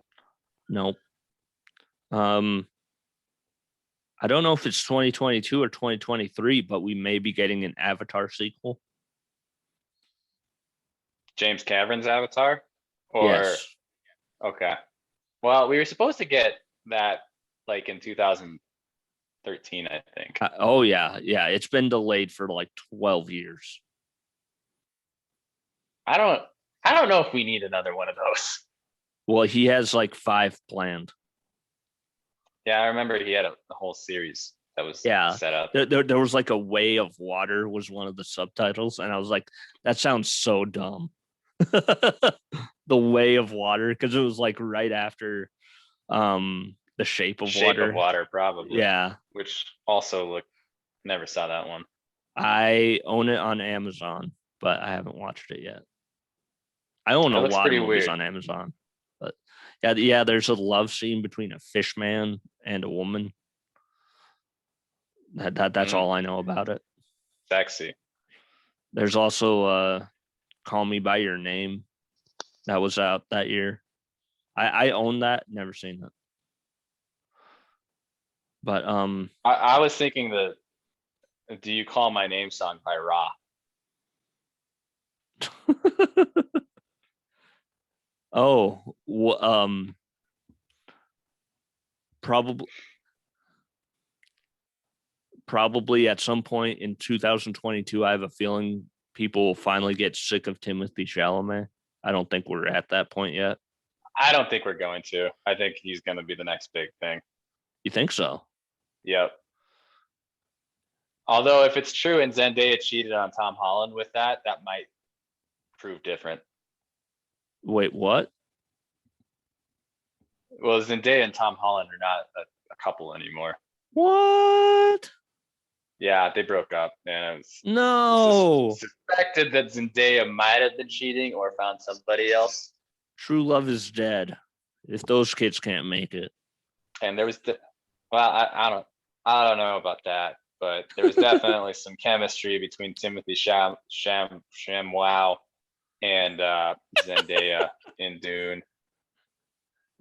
Speaker 1: Nope. I don't know if it's 2022 or 2023, but we may be getting an Avatar sequel.
Speaker 2: James Cameron's Avatar? Or
Speaker 1: yes.
Speaker 2: Okay. Well, we were supposed to get that like in 2013, I think.
Speaker 1: Oh yeah. It's been delayed for like 12 years.
Speaker 2: I don't know if we need another one of those.
Speaker 1: Well, he has like 5 planned.
Speaker 2: Yeah, I remember he had a whole series that was set up.
Speaker 1: There was like a Way of Water was one of the subtitles, and I was like, that sounds so dumb. The Way of Water, because it was like right after The Shape of Water.
Speaker 2: Shape of Water, probably.
Speaker 1: Yeah.
Speaker 2: Which also never saw that one.
Speaker 1: I own it on Amazon, but I haven't watched it yet. I own a lot of movies on Amazon. But yeah, there's a love scene between a fish man and a woman. That's all I know about it.
Speaker 2: Sexy.
Speaker 1: There's also Call Me by Your Name. That was out that year. I own that, never seen it. But
Speaker 2: I was thinking the Do You Call My Name song by Ra.
Speaker 1: Oh, probably at some point in 2022. I have a feeling people will finally get sick of Timothée Chalamet. I don't think we're at that point yet.
Speaker 2: I don't think we're going to. I think he's going to be the next big thing.
Speaker 1: You think so?
Speaker 2: Yep. Although if it's true and Zendaya cheated on Tom Holland with that might prove different.
Speaker 1: Wait, what?
Speaker 2: Well, Zendaya and Tom Holland are not a couple anymore.
Speaker 1: What?
Speaker 2: Yeah, they broke up, and it
Speaker 1: was
Speaker 2: suspected that Zendaya might have been cheating or found somebody else.
Speaker 1: True love is dead if those kids can't make it.
Speaker 2: And there was I don't know about that, but there was definitely some chemistry between Timothy Shamwow and Zendaya in Dune.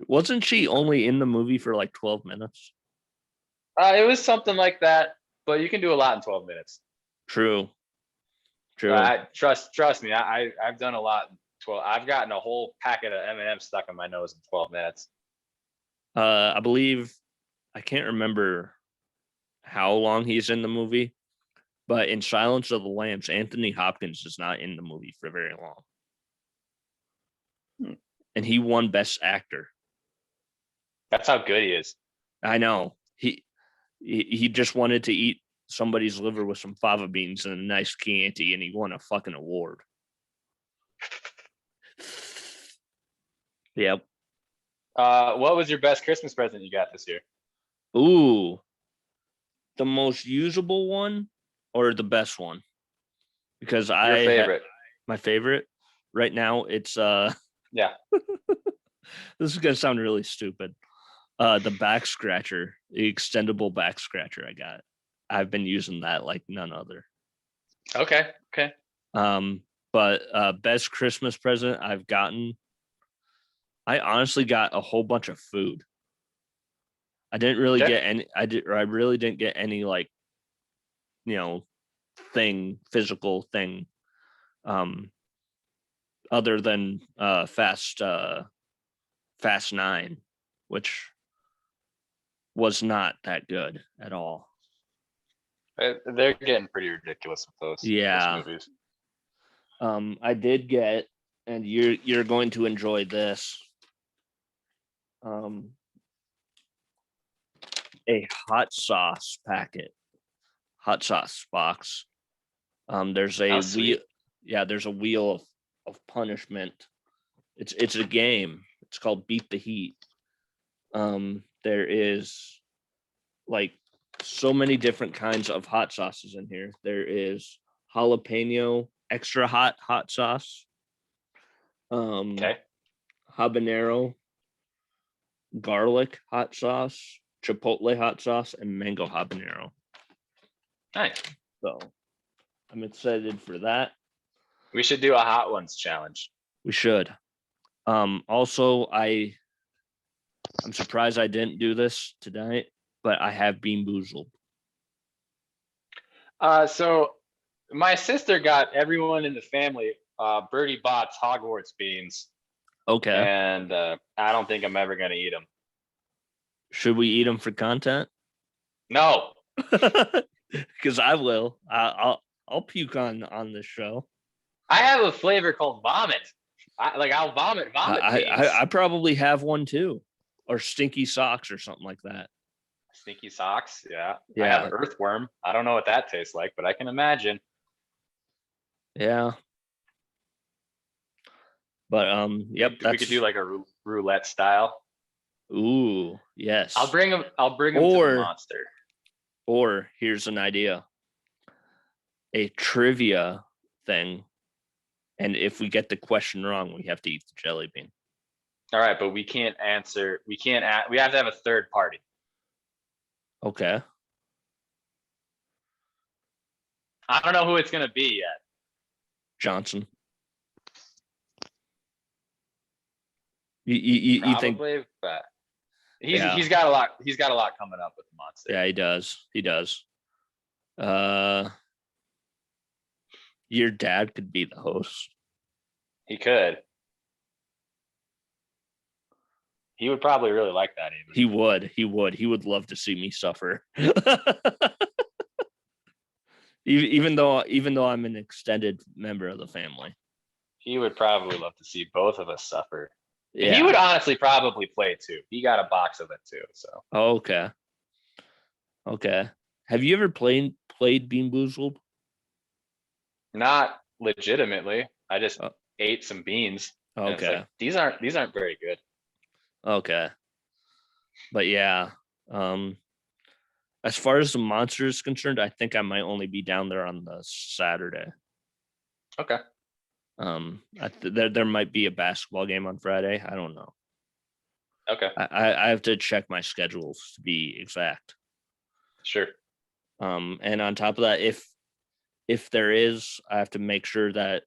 Speaker 1: Wasn't she only in the movie for like 12 minutes?
Speaker 2: It was something like that, but you can do a lot in 12 minutes.
Speaker 1: True.
Speaker 2: Trust me, I've done a lot in 12. I've gotten a whole packet of M&M's stuck in my nose in 12 minutes.
Speaker 1: I believe, I can't remember how long he's in the movie, but in Silence of the Lambs, Anthony Hopkins is not in the movie for very long. And he won Best Actor.
Speaker 2: That's how good he is.
Speaker 1: I know. He just wanted to eat somebody's liver with some fava beans and a nice Chianti, and he won a fucking award. Yep.
Speaker 2: What was your best Christmas present you got this year?
Speaker 1: Ooh, the most usable one or the best one? Because
Speaker 2: Your favorite.
Speaker 1: My favorite right now, it's
Speaker 2: Yeah.
Speaker 1: this is gonna sound really stupid. The back scratcher, the extendable back scratcher I got. I've been using that like none other.
Speaker 2: Okay.
Speaker 1: But best Christmas present I've gotten, I honestly got a whole bunch of food. I didn't really get any. I really didn't get any like, physical thing, other than Fast 9, which was not that good at all.
Speaker 2: They're getting pretty ridiculous with those movies.
Speaker 1: I did get, and you're going to enjoy this. A hot sauce packet, hot sauce box. There's a wheel. Yeah, there's a wheel of punishment. It's a game. It's called Beat the Heat. There is like so many different kinds of hot sauces in here. There is jalapeno extra hot sauce. Habanero, garlic hot sauce, chipotle hot sauce, and mango habanero.
Speaker 2: Nice.
Speaker 1: So I'm excited for that.
Speaker 2: We should do a hot ones challenge.
Speaker 1: We should. Also, I'm surprised I didn't do this tonight, but I have Bean Boozled.
Speaker 2: So my sister got everyone in the family Birdie Bot's Hogwarts beans.
Speaker 1: Okay.
Speaker 2: And I don't think I'm ever gonna eat them.
Speaker 1: Should we eat them for content?
Speaker 2: No.
Speaker 1: Because I will. I'll puke on this show.
Speaker 2: I have a flavor called vomit. I'll vomit.
Speaker 1: I probably have one too, or stinky socks or something like that.
Speaker 2: Stinky socks, yeah. I have earthworm. I don't know what that tastes like, but I can imagine.
Speaker 1: Yeah. But yep.
Speaker 2: We could do like a roulette style.
Speaker 1: Ooh, yes.
Speaker 2: I'll bring them to the monster.
Speaker 1: Or here's an idea: a trivia thing. And if we get the question wrong, we have to eat the jelly bean.
Speaker 2: All right, but we can't answer. We have to have a third party.
Speaker 1: Okay.
Speaker 2: I don't know who it's going to be yet.
Speaker 1: Johnson. You think?
Speaker 2: Probably, but he's got a lot. He's got a lot coming up with the monster.
Speaker 1: Yeah, he does. He does. Your dad could be the host.
Speaker 2: He could. He would probably really like that. Even
Speaker 1: he would. He would love to see me suffer. even though I'm an extended member of the family.
Speaker 2: He would probably love to see both of us suffer.
Speaker 1: Yeah.
Speaker 2: He would honestly probably play too. He got a box of it too. So.
Speaker 1: Okay. Have you ever played Bean Boozled?
Speaker 2: Not legitimately. I just ate some beans.
Speaker 1: Okay.
Speaker 2: Like, these aren't very good.
Speaker 1: Okay. But yeah, as far as the monster is concerned, I think I might only be down there on the Saturday.
Speaker 2: Okay.
Speaker 1: There might be a basketball game on Friday. I don't know.
Speaker 2: Okay.
Speaker 1: I have to check my schedules to be exact.
Speaker 2: Sure.
Speaker 1: And on top of that, if there is, I have to make sure that.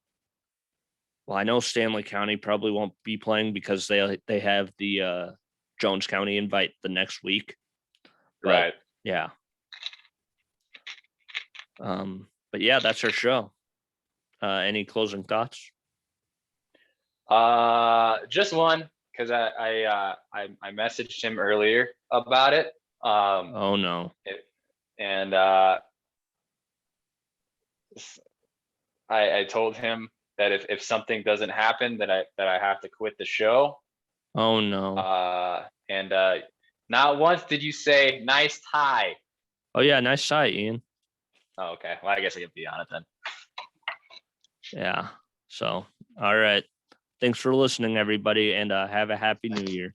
Speaker 1: Well, I know Stanley County probably won't be playing because they have the Jones County invite the next week. But,
Speaker 2: right.
Speaker 1: Yeah. But yeah, that's our show. Any closing thoughts?
Speaker 2: Just one, because I messaged him earlier about it.
Speaker 1: Oh no.
Speaker 2: I told him that if something doesn't happen, that I have to quit the show.
Speaker 1: Oh no.
Speaker 2: And not once did you say nice tie.
Speaker 1: Oh yeah, nice tie, Ian.
Speaker 2: Oh, okay. Well, I guess I can be on it then.
Speaker 1: Yeah. So, all right. Thanks for listening, everybody, and have a happy new year.